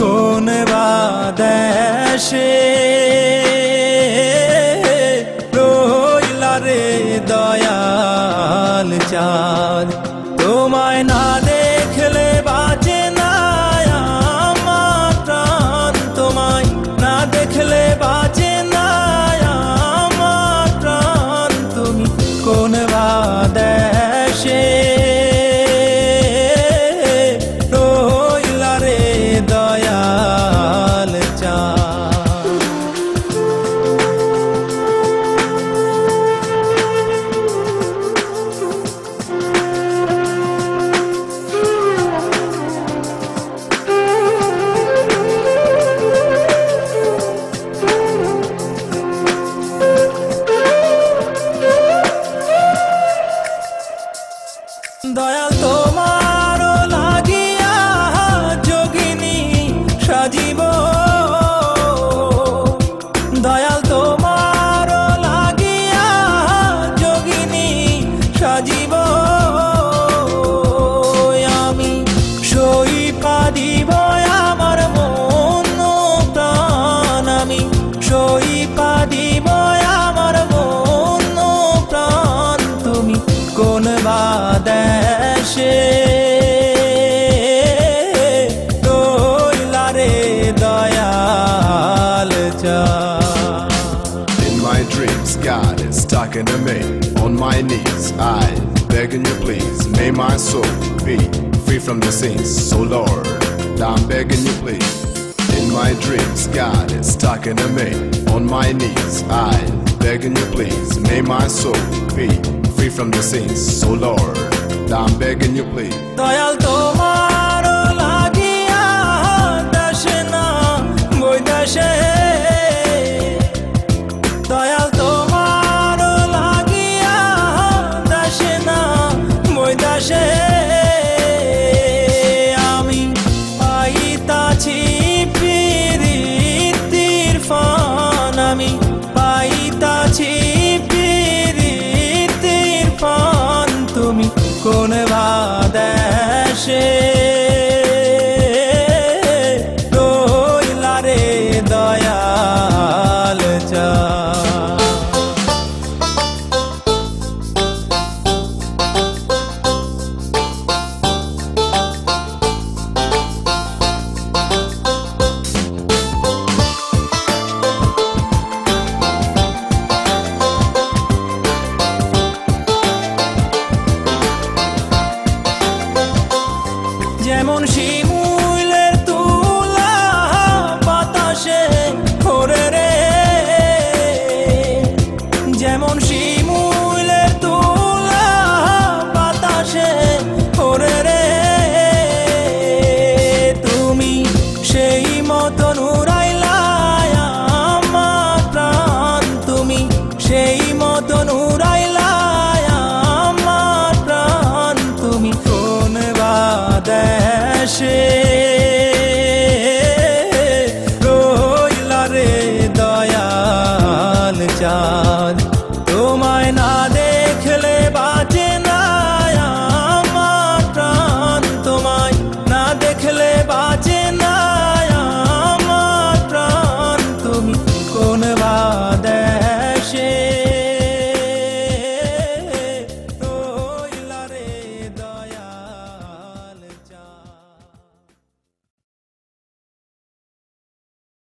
কোন বাদেশে রইলা রে দয়াল চাঁদ, তোমায় না দেখলে বাঁচে না আমার প্রাণ, তোমায় না দেখলে বাঁচে না আমার প্রাণ। তুমি কোন বাদেশে দয়াল তোমার লাগিয়া যোগিনী সাজিব, দয়াল তোমার লাগিয়া যোগিনী সাজিব। আমি সই পাদিব আমার মন প্রাণ, আমি সই পাদিব আমার মন প্রাণ। তুমি কোন বাদেশে রইলা রে দয়াল চাঁদ। In my dreams, God is talking to me. On my knees, I begging you please, may my soul be free from the sins. So Lord, I'm begging you please. In my dreams, God is talking to me. On my knees, I begging you please, may my soul be free from the sins. So Lord, I'm begging you please. Dayal তোমার লাগিয়া দেশে না বৈদেশে, দয়াল তোমার লাগিয়া দেশে না বৈদেশে। আমি পাইতাছি প্রীতির ফান, আমি পাইতাছি প্রীতির ফান। তুমি কোন বাদেশে রইলা রে দয়াল চাঁদ। যেমন শিমুলের তুলা বাতাসে ওরে রে, যেমন শিমুলের তুলা বাতাসে ওরে রে। তুমি সেই মতন উড়াইলা আমার প্রাণ, তুমি সেই মতন উড়াইলা আমার প্রাণ। তুমি কোন বাদেশে রইলা রে দয়াল চাঁদ, তোমায় না দেখলে বাঁচে না আমার প্রাণ, তোমায় না দেখলে বাঁচে